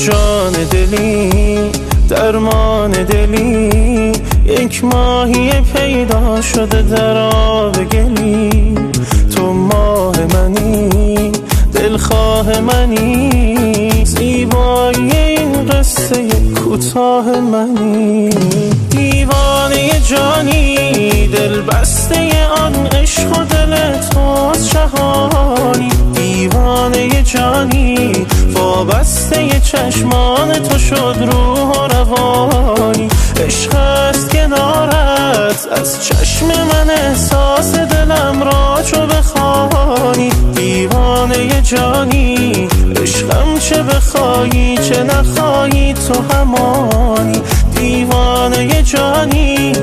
جان دلی درمان دلی، یک ماهی پیدا شده در آب گلی. تو ماه منی دلخواه منی، زیبایی این قصه کوتاه منی. دیوانه جانی دل بسته آن عشق و دل توست جهانی. دیوانه جانی وابسته چشمان تو شد روح و روانی. عشق است کنارت از چشم من، احساس دلم را چو بخوانی. دیوانه جانی عشقم، چه بخوایی چه نخوایی تو همانی. دیوانه جانی